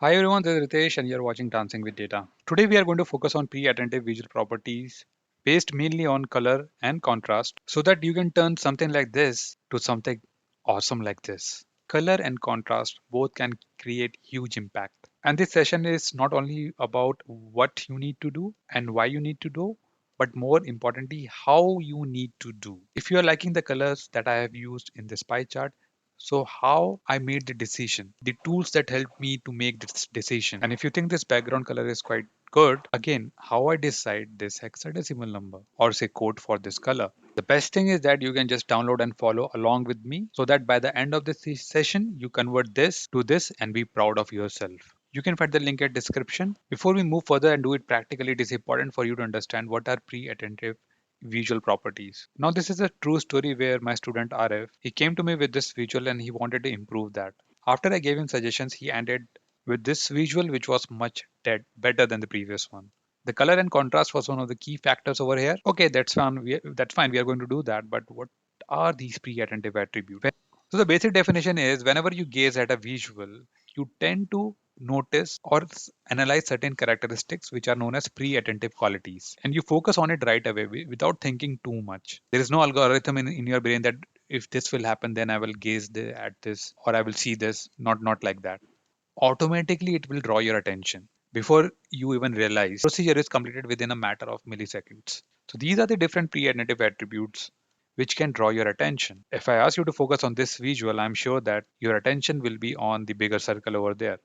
Hi everyone, this is Ritesh and you're watching Dancing with Data. Today we are going to focus on pre-attentive visual properties based mainly on color and contrast so that you can turn something like this to something awesome like this. Color and contrast both can create huge impact. And this session is not only about what you need to do and why you need to do, but more importantly, how you need to do. If you are liking the colors that I have used in this pie chart, so how I made the decision, the tools that helped me to make this decision. And if you think this background color is quite good, again, how I decide this hexadecimal number or say code for this color. The best thing is that you can just download and follow along with me so that by the end of this session, you convert this to this and be proud of yourself. You can find the link at description. Before we move further and do it practically, it is important for you to understand what are pre-attentive visual properties. Now this is a true story where my student RF, he came to me with this visual and he wanted to improve that. After I gave him suggestions, he ended with this visual which was much better than the previous one. The color and contrast was one of the key factors over here. Okay, that's fine. That's fine. We are going to do that. But what are these pre-attentive attributes? So the basic definition is whenever you gaze at a visual, you tend to notice or analyze certain characteristics which are known as pre-attentive qualities, and you focus on it right away without thinking too much. There is no algorithm in your brain that if this will happen then I will gaze at this or I will see this. Not like that. Automatically it will draw your attention before you even realize. Procedure is completed within a matter of milliseconds. So these are the different pre-attentive attributes which can draw your attention. If I ask you to focus on this visual, I'm sure that your attention will be on the bigger circle over there.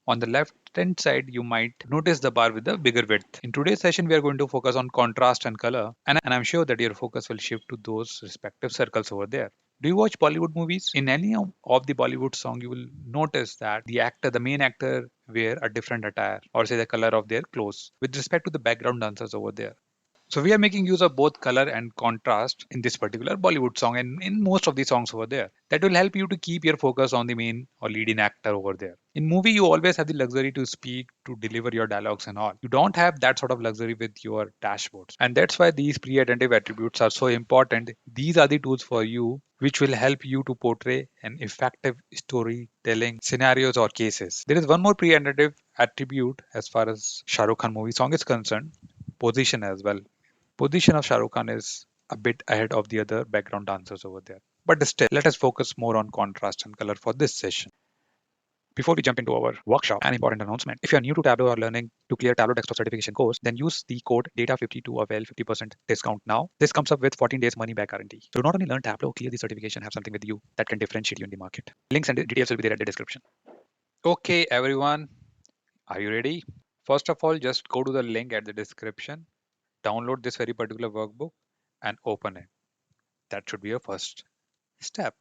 On the left hand side, you might notice the bar with the bigger width. In today's session, we are going to focus on contrast and color, and I'm sure that your focus will shift to those respective circles over there. Do you watch Bollywood movies? In any of the Bollywood song, you will notice that the main actor, wear a different attire or say the color of their clothes with respect to the background dancers over there. So we are making use of both color and contrast in this particular Bollywood song and in most of the songs over there. That will help you to keep your focus on the main or leading actor over there. In movie, you always have the luxury to speak, to deliver your dialogues and all. You don't have that sort of luxury with your dashboards. And that's why these pre-attentive attributes are so important. These are the tools for you which will help you to portray an effective storytelling scenarios or cases. There is one more pre-attentive attribute as far as Shah Rukh Khan movie song is concerned, position as well. Position of Shah Rukh Khan is a bit ahead of the other background dancers over there. But still, let us focus more on contrast and color for this session. Before we jump into our workshop, an important announcement. If you are new to Tableau or learning to clear Tableau Desktop Certification course, then use the code DATA50 to avail 50% discount now. This comes up with 14 days money back guarantee. So not only learn Tableau, clear the certification, have something with you that can differentiate you in the market. Links and details will be there at the description. Okay, everyone, are you ready? First of all, just go to the link at the description, download this very particular workbook and open it. That should be your first step.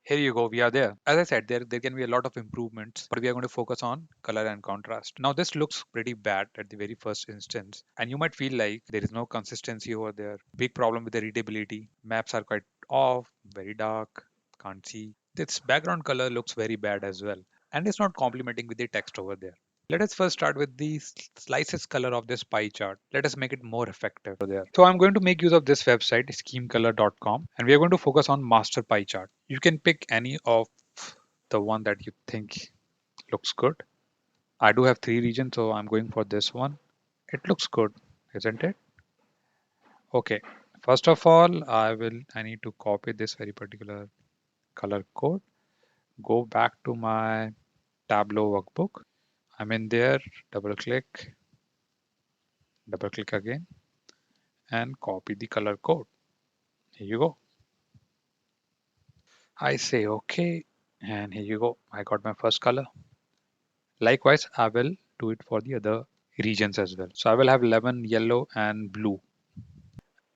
Here you go, we are there. As I said, there can be a lot of improvements, but we are going to focus on color and contrast. Now this looks pretty bad at the very first instance, and you might feel like there is no consistency over there. Big problem with the readability. Maps are quite off, very dark, can't see. This background color looks very bad as well, and it's not complementing with the text over there. Let us first start with the slices color of this pie chart. Let us make it more effective there. So I'm going to make use of this website, schemecolor.com, and we are going to focus on master pie chart. You can pick any of the one that you think looks good. I do have 3 regions, so I'm going for this one. It looks good, isn't it? Okay. First of all, I need to copy this very particular color code. Go back to my Tableau workbook. I'm in there, double click again and copy the color code. Here you go. I say okay, and here you go. I got my first color. Likewise, I will do it for the other regions as well. So I will have lemon, yellow, and blue.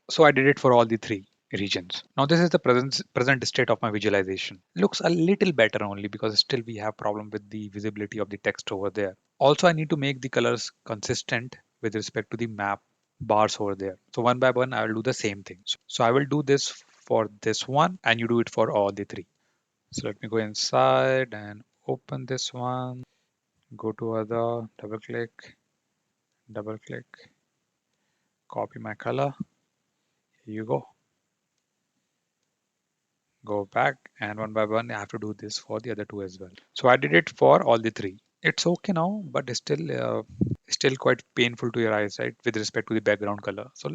So I did it for all the 3 regions. Now this is the present state of my visualization. Looks a little better only because still we have problem with the visibility of the text over there. Also, I need to make the colors consistent with respect to the map bars over there. So one by one, I will do the same thing. So I will do this for this one and you do it for all the 3. So let me go inside and open this one, go to other, double click, copy my color. Here you go. Go back and one by one, I have to do this for the other 2 as well. So I did it for all the 3. It's okay now, but it's still quite painful to your eyes, right? With respect to the background color. So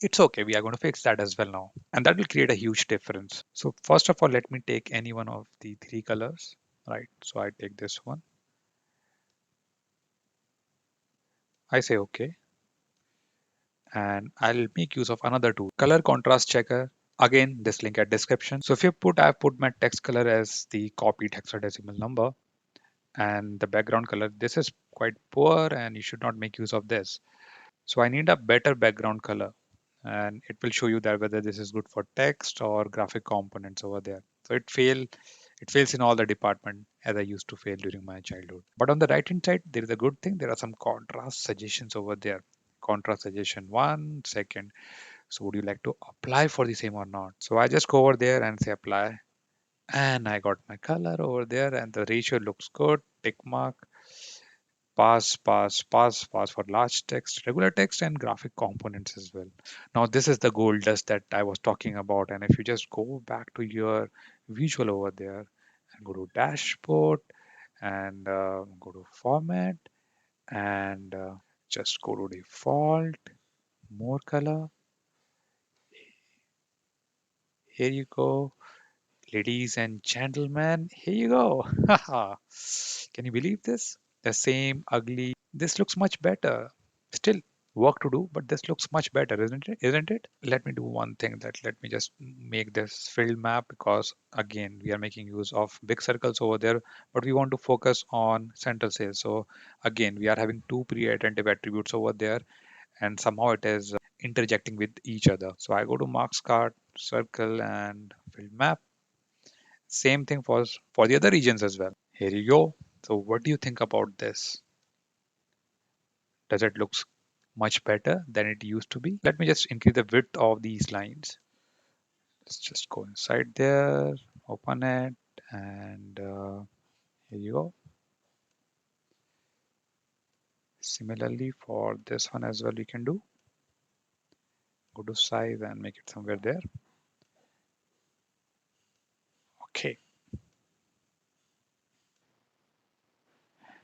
it's okay. We are going to fix that as well now, and that will create a huge difference. So first of all, let me take any one of the three colors, right? So I take this one. I say okay, and I'll make use of another tool, color contrast checker. Again, this link at description. So if I've put my text color as the copied hexadecimal number, and the background color, this is quite poor, and you should not make use of this. So I need a better background color, and it will show you that whether this is good for text or graphic components over there. So it fails in all the department as I used to fail during my childhood. But on the right hand side, there is a good thing. There are some contrast suggestions over there. Contrast suggestion 1 second. So would you like to apply for the same or not? So I just go over there and say apply. And I got my color over there and the ratio looks good. Tick mark. Pass for large text, regular text, and graphic components as well. Now, this is the gold dust that I was talking about. And if you just go back to your visual over there and go to dashboard and go to format and just go to default, more color. Here you go. Ladies and gentlemen, here you go. Can you believe this? The same ugly. This looks much better. Still work to do, but this looks much better, isn't it? Isn't it? Let me do one thing that let me just make this filled map because again, we are making use of big circles over there, but we want to focus on central sales. So again, we are having two pre-attentive attributes over there and somehow it is interjecting with each other. So I go to marks card, circle and filled map. Same thing for the other regions as well. Here you go. So what do you think about this? Does it look much better than it used to be? Let me just increase the width of these lines. Let's just go inside there, open it, and here you go. Similarly for this one as well, you can do. Go to size and make it somewhere there. Okay.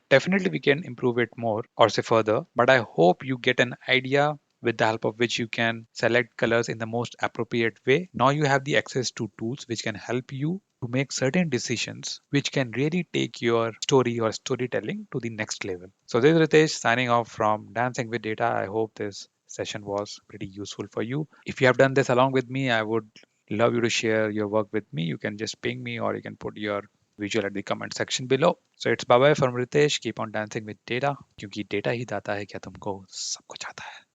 Definitely, we can improve it more or say further, but I hope you get an idea with the help of which you can select colors in the most appropriate way. Now you have the access to tools which can help you to make certain decisions which can really take your story or storytelling to the next level. So this is Ritesh signing off from Dancing with Data. I hope this session was pretty useful for you. If you have done this along with me, I would love you to share your work with me. You can just ping me or you can put your visual at the comment section below. So it's bye bye from Ritesh. Keep on dancing with data क्योंकि data ही दाता है क्या तुमको सब कुछ आता है